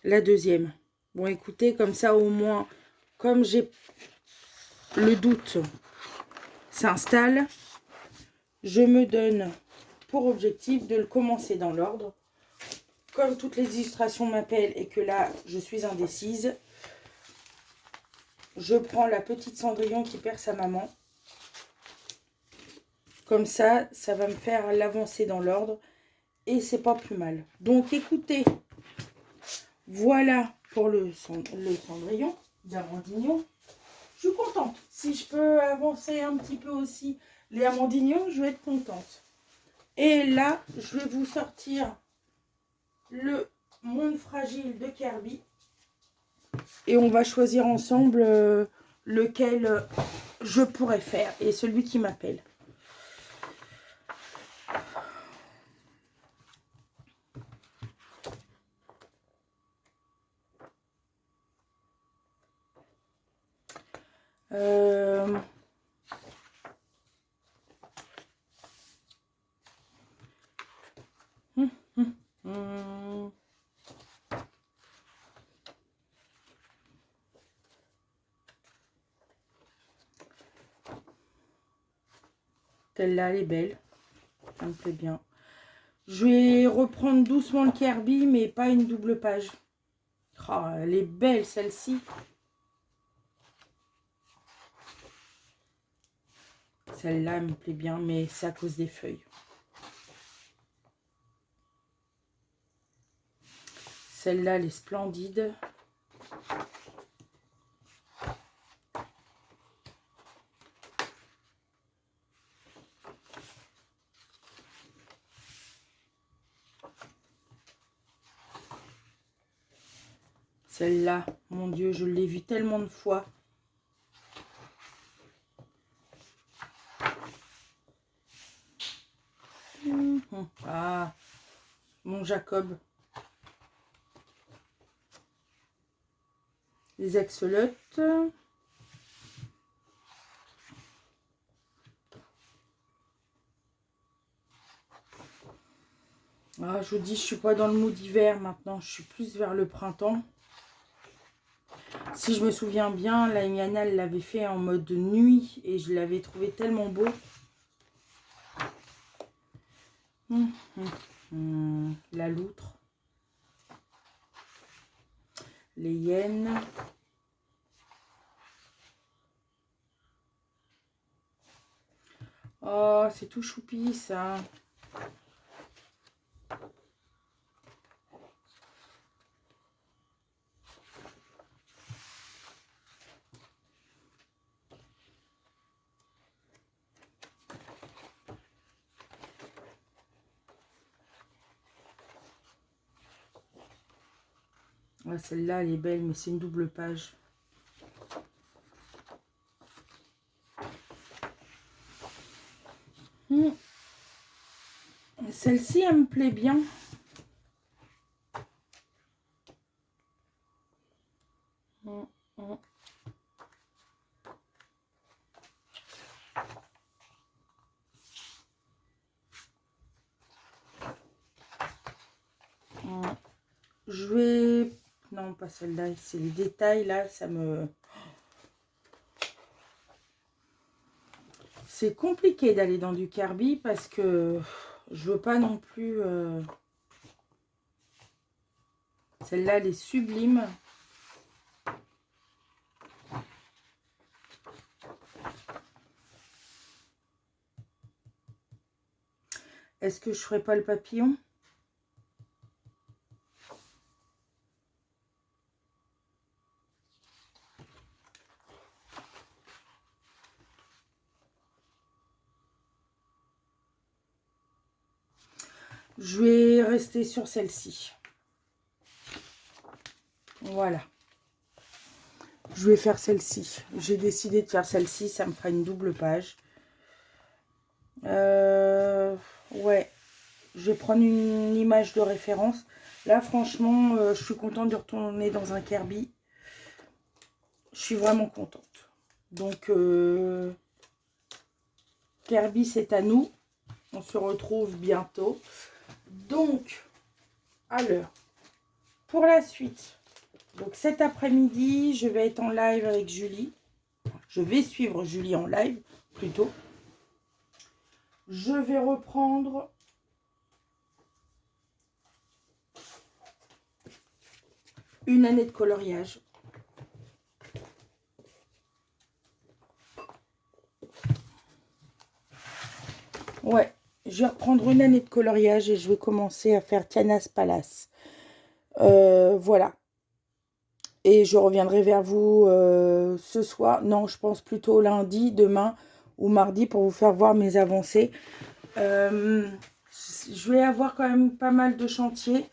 Speaker 1: la deuxième. Bon, écoutez, comme ça au moins, comme j'ai le doute s'installe, je me donne pour objectif de le commencer dans l'ordre. Comme toutes les illustrations m'appellent et que là, je suis indécise, je prends la petite Cendrillon qui perd sa maman. Comme ça, ça va me faire l'avancer dans l'ordre et c'est pas plus mal. Donc, écoutez, voilà pour le Cendrillon d'Amandine. Je suis contente. Si je peux avancer un petit peu aussi les Amandignons, je vais être contente. Et là, je vais vous sortir le Monde Fragile de Kirby. Et on va choisir ensemble lequel je pourrais faire. Et celui qui m'appelle. Celle-là, elle est belle. Ça me plaît bien. Je vais reprendre doucement le Kirby, mais pas une double page. Oh, elle est belle celle-ci. Celle-là me plaît bien, mais c'est à cause des feuilles. Celle-là, elle est splendide. Celle-là, mon Dieu, je l'ai vue tellement de fois. Ah, mon Jacob. Les axolotes. Ah, je vous dis, je suis pas dans le mood d'hiver maintenant. Je suis plus vers le printemps. Si je me souviens bien, la Yana, elle l'avait fait en mode nuit. Et je l'avais trouvé tellement beau. La loutre. Les hyènes. Oh, c'est tout choupi, ça. Ouais, celle-là, elle est belle, mais c'est une double page. Celle-ci, elle me plaît bien. Je vais... Non, pas celle-là. C'est les détails, là. Ça me... C'est compliqué d'aller dans du Kirby parce que je veux pas non plus... Celle-là, elle est sublime. Est-ce que je ferai pas le papillon? Je vais rester sur celle-ci. Voilà. Je vais faire celle-ci. J'ai décidé de faire celle-ci. Ça me fera une double page. Ouais. Je vais prendre une image de référence. Là, franchement, je suis contente de retourner dans un Kirby. Je suis vraiment contente. Donc, Kirby, c'est à nous. On se retrouve bientôt. Donc, alors, pour la suite, donc cet après-midi, je vais être en live avec Julie. Je vais suivre Julie en live, plutôt. Je vais reprendre une année de coloriage. Ouais, je vais reprendre une année de coloriage et je vais commencer à faire Tiana's Palace. Voilà. Et je reviendrai vers vous ce soir. Non, je pense plutôt lundi, demain ou mardi pour vous faire voir mes avancées. Je vais avoir quand même pas mal de chantiers.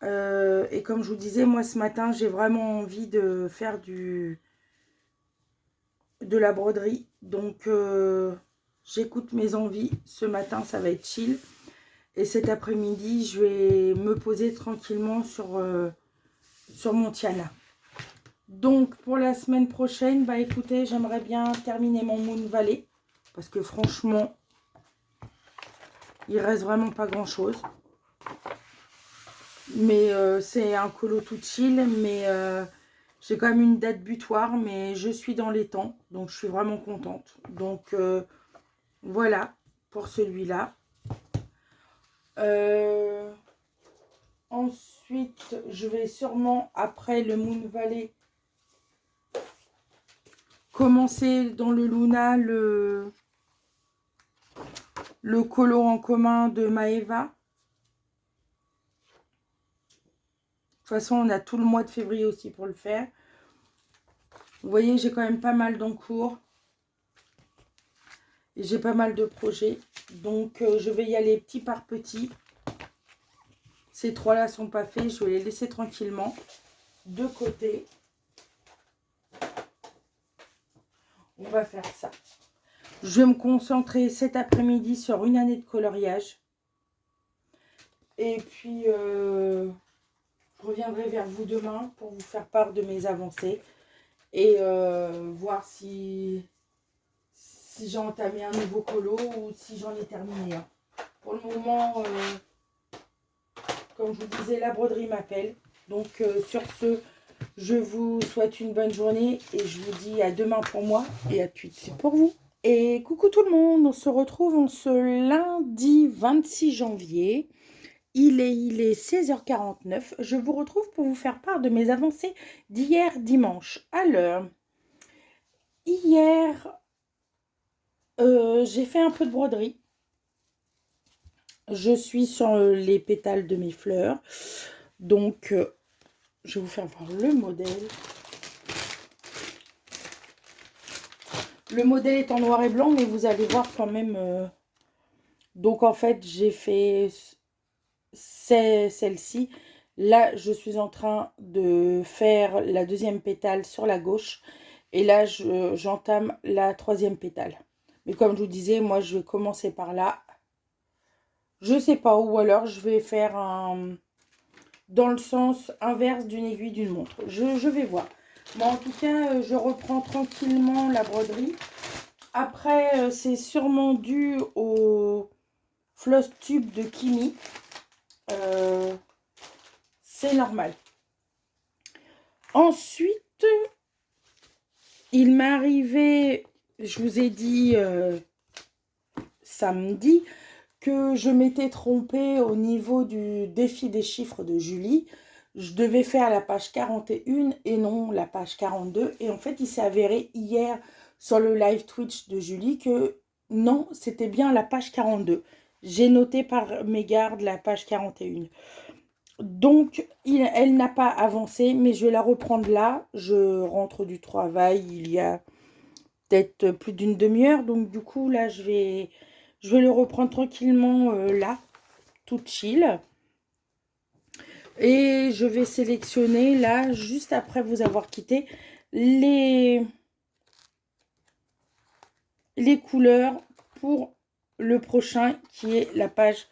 Speaker 1: Et comme je vous disais, moi ce matin, j'ai vraiment envie de faire de la broderie. Donc, j'écoute mes envies. Ce matin, ça va être chill. Et cet après-midi, je vais me poser tranquillement sur mon Tiana. Donc, pour la semaine prochaine, bah écoutez, j'aimerais bien terminer mon Moon Valley. Parce que franchement, il reste vraiment pas grand-chose. Mais c'est un colo tout chill. Mais j'ai quand même une date butoir. Mais je suis dans les temps. Donc, je suis vraiment contente. Donc, voilà pour celui-là. Ensuite, je vais sûrement, après le Moon Valley, commencer dans le Luna le colo en commun de Maeva. De toute façon, on a tout le mois de février aussi pour le faire. Vous voyez, j'ai quand même pas mal d'en cours. Et j'ai pas mal de projets. Donc, je vais y aller petit par petit. Ces trois-là sont pas faits. Je vais les laisser tranquillement de côté. On va faire ça. Je vais me concentrer cet après-midi sur une année de coloriage. Et puis, je reviendrai vers vous demain pour vous faire part de mes avancées. Et voir si j'ai entamé un nouveau colo ou si j'en ai terminé un. Pour le moment, comme je vous disais, la broderie m'appelle. Donc, sur ce, je vous souhaite une bonne journée et je vous dis à demain pour moi et à tout de suite pour vous. Et coucou tout le monde, on se retrouve en ce lundi 26 janvier. Il est 16h49. Je vous retrouve pour vous faire part de mes avancées d'hier dimanche. Alors, hier, j'ai fait un peu de broderie. Je suis sur les pétales de mes fleurs. Donc, je vais vous faire voir le modèle. Le modèle est en noir et blanc, mais vous allez voir quand même. Donc, en fait, j'ai fait celle-ci. Là, je suis en train de faire la deuxième pétale sur la gauche. Et là, j'entame la troisième pétale. Mais comme je vous disais, moi, je vais commencer par là. Je sais pas où, alors je vais faire dans le sens inverse d'une aiguille d'une montre. Je vais voir. Bon, en tout cas, je reprends tranquillement la broderie. Après, c'est sûrement dû au floss tube de Kimi. C'est normal. Ensuite, il m'est arrivé, je vous ai dit samedi, que je m'étais trompée au niveau du défi des chiffres de Julie. Je devais faire la page 41 et non la page 42. Et en fait, il s'est avéré hier sur le live Twitch de Julie que non, c'était bien la page 42. J'ai noté par mégarde la page 41. Donc, elle n'a pas avancé, mais je vais la reprendre là. Je rentre du travail, il y a peut-être plus d'une demi-heure. Donc, du coup, là, je vais le reprendre tranquillement là, tout chill. Et je vais sélectionner là, juste après vous avoir quitté, les couleurs pour le prochain qui est la page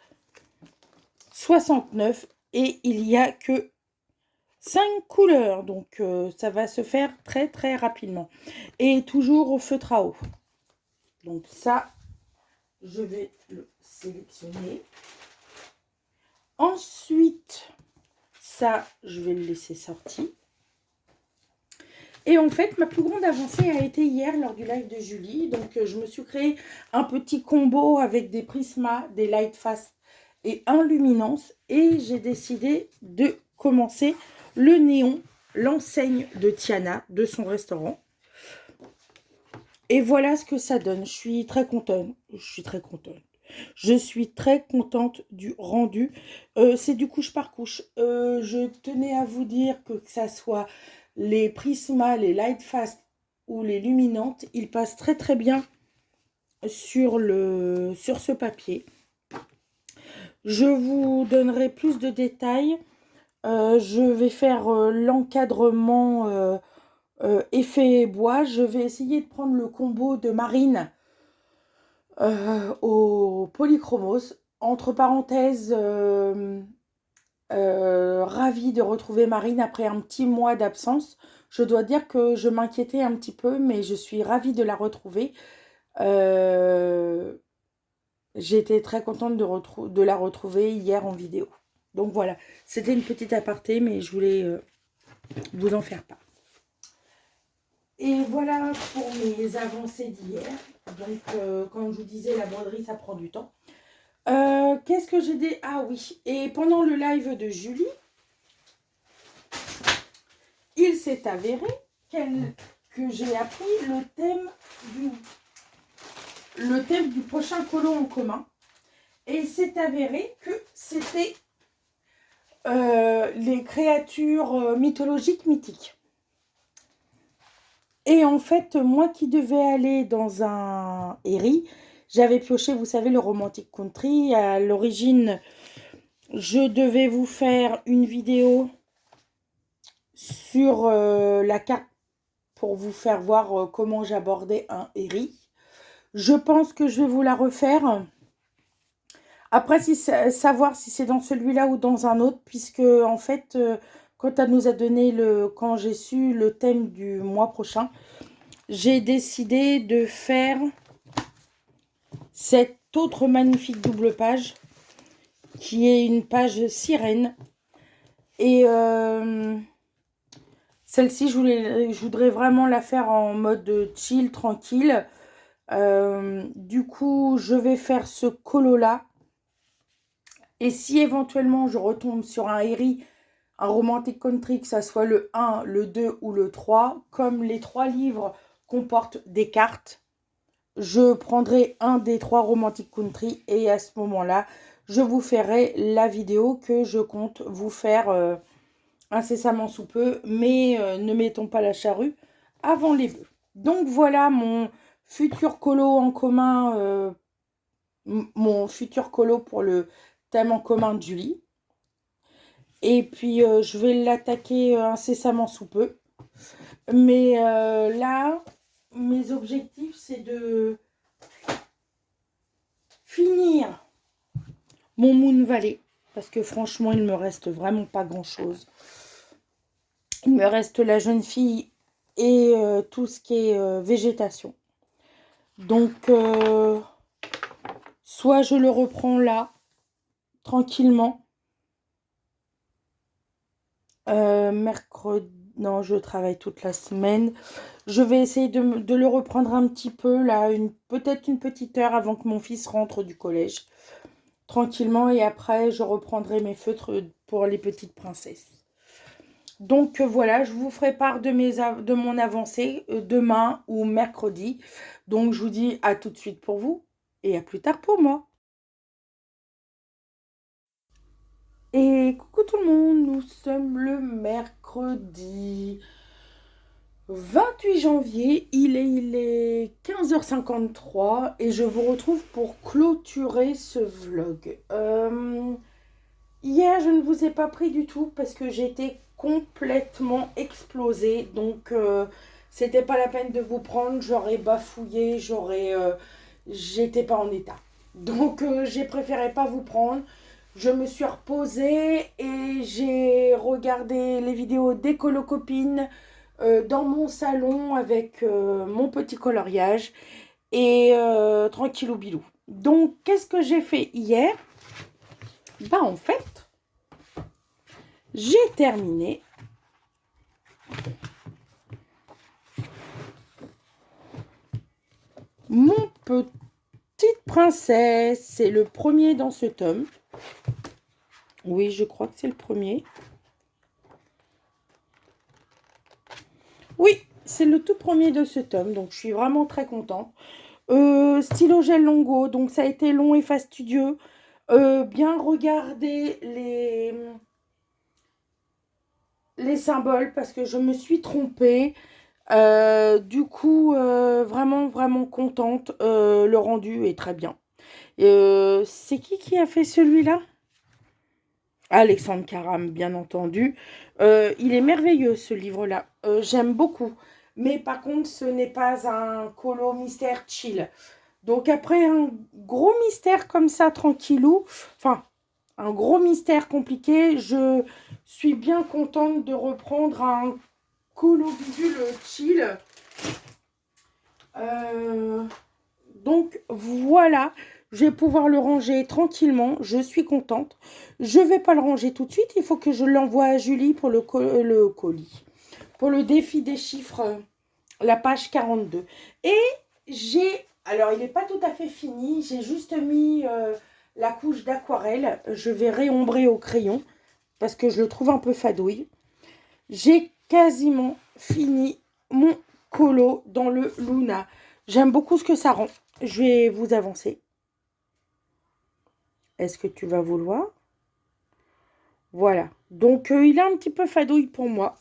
Speaker 1: 69. Et il n'y a que 5 couleurs. Donc, ça va se faire très très rapidement. Et toujours au feutre à eau. Donc ça, je vais le sélectionner. Ensuite, ça, je vais le laisser sortir. Et en fait, ma plus grande avancée a été hier lors du live de Julie. Donc, je me suis créé un petit combo avec des Prisma, des Light Fast et un Luminance. Et j'ai décidé de commencer le néon, l'enseigne de Tiana, de son restaurant. Et voilà ce que ça donne. Je suis très contente. Je suis très contente du rendu. C'est du couche par couche. Je tenais à vous dire que ça soit les Prisma, les Light Fast ou les Luminantes, ils passent très très bien sur ce papier. Je vous donnerai plus de détails. Je vais faire l'encadrement effet bois. Je vais essayer de prendre le combo de Marine au polychromos. Entre parenthèses, ravie de retrouver Marine après un petit mois d'absence. Je dois dire que je m'inquiétais un petit peu, mais je suis ravie de la retrouver. J'ai été très contente de la retrouver hier en vidéo. Donc voilà, c'était une petite aparté, mais je voulais vous en faire part. Et voilà pour mes avancées d'hier. Donc, comme je vous disais, la broderie, ça prend du temps. Qu'est-ce que j'ai dit? Ah oui, et pendant le live de Julie, il s'est avéré que j'ai appris le thème du prochain colo en commun. Et il s'est avéré que c'était les créatures mythologiques mythiques. Et en fait, moi qui devais aller dans un Herry, j'avais pioché, vous savez, le Romantic Country. À l'origine, je devais vous faire une vidéo sur la carte pour vous faire voir comment j'abordais un Herry. Je pense que je vais vous la refaire. Après, savoir si c'est dans celui-là ou dans un autre, puisque en fait, quand elle nous a donné quand j'ai su le thème du mois prochain, j'ai décidé de faire cette autre magnifique double page, qui est une page sirène. Et celle-ci, je voudrais vraiment la faire en mode chill, tranquille. Du coup, je vais faire ce colo-là. Et si éventuellement je retombe sur un Herry, un Romantic Country, que ça soit le 1, le 2 ou le 3, comme les 3 livres comportent des cartes, je prendrai un des 3 Romantic Country et à ce moment-là, je vous ferai la vidéo que je compte vous faire incessamment sous peu, mais ne mettons pas la charrue avant les bœufs. Donc voilà mon futur colo en commun, mon futur colo pour le thème en commun de Julie. Et puis, je vais l'attaquer incessamment sous peu. Mais là, mes objectifs, c'est de finir mon Moon Valley. Parce que franchement, il me reste vraiment pas grand-chose. Il me reste la jeune fille et tout ce qui est végétation. Donc, soit je le reprends là, tranquillement. Mercredi, non, je travaille toute la semaine. Je vais essayer de le reprendre un petit peu, là, peut-être une petite heure avant que mon fils rentre du collège. Tranquillement, et après, je reprendrai mes feutres pour les petites princesses. Donc, voilà, je vous ferai part de mon avancée demain ou mercredi. Donc, je vous dis à tout de suite pour vous et à plus tard pour moi. Et coucou tout le monde, nous sommes le mercredi 28 janvier, il est 15h53 et je vous retrouve pour clôturer ce vlog. Hier, je ne vous ai pas pris du tout parce que j'étais complètement explosée. Donc, c'était pas la peine de vous prendre. J'aurais bafouillé, j'étais pas en état. Donc, j'ai préféré pas vous prendre. Je me suis reposée et j'ai regardé les vidéos des colocopines dans mon salon avec mon petit coloriage et tranquillou bilou. Donc, qu'est-ce que j'ai fait hier? Bah, en fait, j'ai terminé mon petite princesse. C'est le premier dans ce tome. Oui, je crois que c'est le premier. Oui, c'est le tout premier de ce tome, donc je suis vraiment très contente. Stylo gel longo, donc ça a été long et fastidieux. Bien regarder les symboles parce que je me suis trompée. Du coup, vraiment, vraiment contente. Le rendu est très bien. C'est qui a fait celui-là? Alexandre Caram, bien entendu. Il est merveilleux, ce livre-là. J'aime beaucoup. Mais par contre, ce n'est pas un colo mystère chill. Donc après un gros mystère comme ça, tranquillou, enfin, un gros mystère compliqué, je suis bien contente de reprendre un colo bidule chill. Donc voilà, je vais pouvoir le ranger tranquillement, je suis contente. Je ne vais pas le ranger tout de suite, il faut que je l'envoie à Julie pour le colis. Pour le défi des chiffres, la page 42. Et alors il n'est pas tout à fait fini, j'ai juste mis la couche d'aquarelle. Je vais réombrer au crayon parce que je le trouve un peu fadouille. J'ai quasiment fini mon colo dans le Luna. J'aime beaucoup ce que ça rend. Je vais vous avancer. Est-ce que tu vas vouloir? Voilà. Donc, il est un petit peu fadouille pour moi.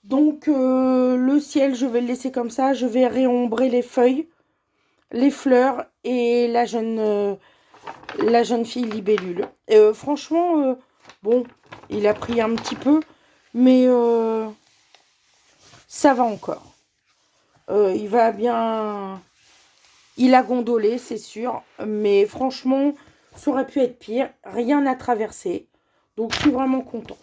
Speaker 1: Donc, le ciel, je vais le laisser comme ça. Je vais réombrer les feuilles, les fleurs et la jeune fille libellule. Franchement, bon, il a pris un petit peu, mais ça va encore. Il va bien... Il a gondolé, c'est sûr, mais franchement, ça aurait pu être pire. Rien n'a traversé. Donc, je suis vraiment contente.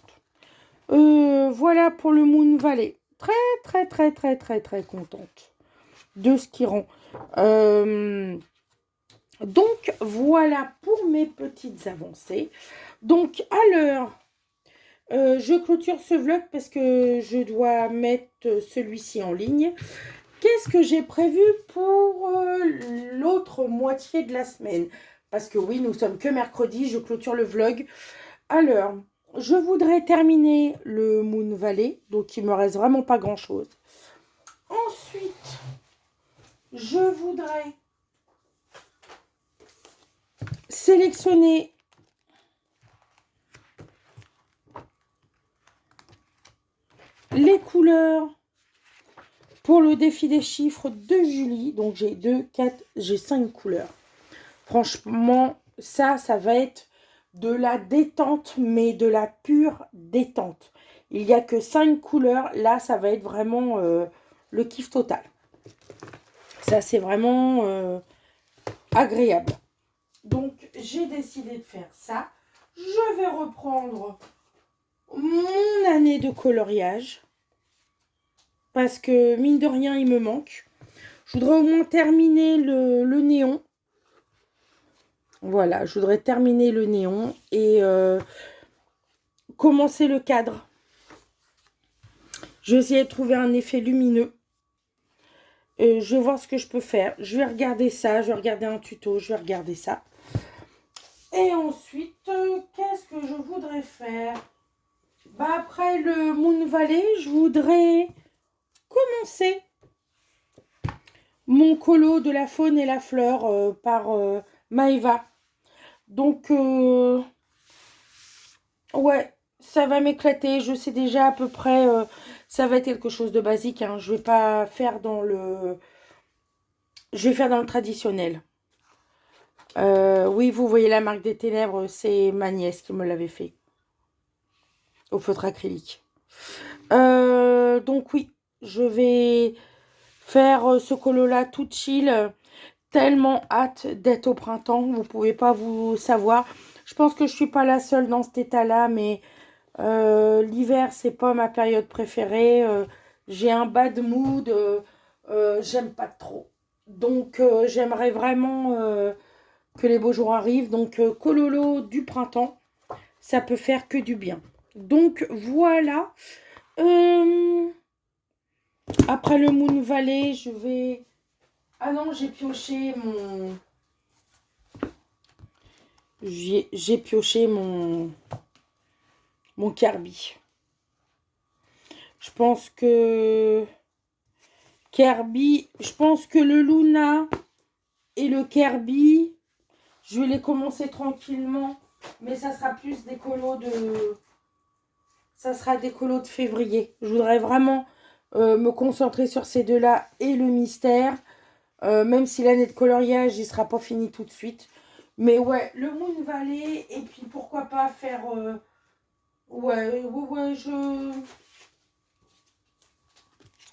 Speaker 1: Voilà pour le Moon Valley. Très, très, très, très, très, très contente de ce qui rend. Donc, voilà pour mes petites avancées. Donc, à l'heure, je clôture ce vlog parce que je dois mettre celui-ci en ligne. Qu'est-ce que j'ai prévu pour l'autre moitié de la semaine? Parce que oui, nous sommes que mercredi, je clôture le vlog. Alors, je voudrais terminer le Moon Valley, donc il me reste vraiment pas grand-chose. Ensuite, je voudrais sélectionner les couleurs pour le défi des chiffres de Julie. Donc j'ai 2, 4, j'ai 5 couleurs. Franchement, ça va être de la détente, mais de la pure détente. Il n'y a que 5 couleurs. Là, ça va être vraiment le kiff total. Ça, c'est vraiment agréable. Donc, j'ai décidé de faire ça. Je vais reprendre mon année de coloriage. Parce que, mine de rien, il me manque. Je voudrais au moins terminer le néon. Voilà, je voudrais terminer le néon et commencer le cadre. Je vais essayer de trouver un effet lumineux. Je vais voir ce que je peux faire. Je vais regarder ça, je vais regarder un tuto, je vais regarder ça. Et ensuite, qu'est-ce que je voudrais faire? Bah, après le Moon Valley, je voudrais commencer mon colo de la faune et la fleur par Maeva. Donc, ouais, ça va m'éclater. Je sais déjà à peu près, ça va être quelque chose de basique. Hein. Je vais pas faire dans le... Je vais faire dans le traditionnel. Oui, vous voyez la marque des ténèbres, c'est ma nièce qui me l'avait fait. Au feutre acrylique. Donc oui, je vais faire ce colo-là tout chill. Tellement hâte d'être au printemps, vous pouvez pas vous savoir. Je pense que je suis pas la seule dans cet état-là, mais l'hiver, c'est pas ma période préférée. J'ai un bad mood, j'aime pas trop. Donc j'aimerais vraiment que les beaux jours arrivent. Donc cololo du printemps, ça peut faire que du bien. Donc voilà. Après le Moon Valley, je vais... Ah non, j'ai pioché mon... J'ai pioché mon Kirby. Je pense que Kirby, je pense que le Luna et le Kirby, je vais les commencer tranquillement, mais ça sera plus des colos de... Ça sera des colos de février. Je voudrais vraiment me concentrer sur ces deux-là et le mystère. Même si l'année de coloriage, il sera pas fini tout de suite. Mais ouais, le Moon Valley, et puis pourquoi pas faire... ouais,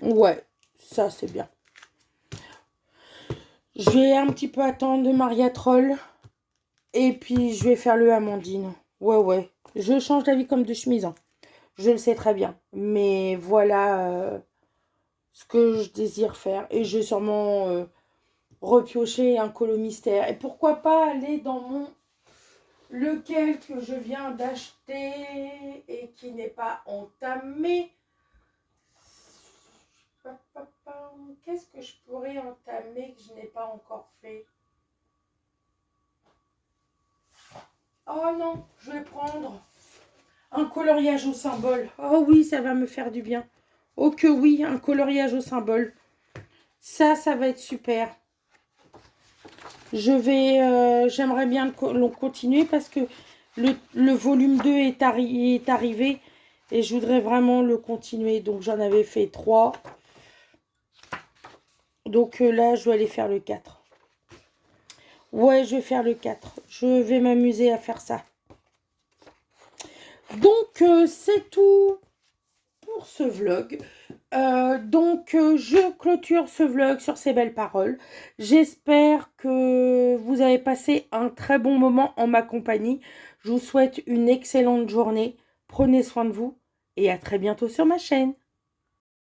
Speaker 1: Ouais, ça c'est bien. Je vais un petit peu attendre Maria Troll. Et puis je vais faire le Amandine. Ouais. Je change d'avis comme de chemise. Hein. Je le sais très bien. Mais voilà ce que je désire faire. Et je vais sûrement repiocher un colo mystère. Et pourquoi pas aller dans mon... Lequel que je viens d'acheter et qui n'est pas entamé. Qu'est-ce que je pourrais entamer que je n'ai pas encore fait? Oh non, je vais prendre un coloriage au symbole. Oh oui, ça va me faire du bien. Oh que oui, un coloriage au symbole. Ça va être super. J'aimerais bien le continuer parce que le volume 2 est arrivé et je voudrais vraiment le continuer. Donc j'en avais fait 3. Donc là, je dois aller faire le 4. Ouais, je vais faire le 4. Je vais m'amuser à faire ça. Donc c'est tout pour ce vlog. Je clôture ce vlog sur ces belles paroles. J'espère que vous avez passé un très bon moment en ma compagnie. Je vous souhaite une excellente journée. Prenez soin de vous et à très bientôt sur ma chaîne.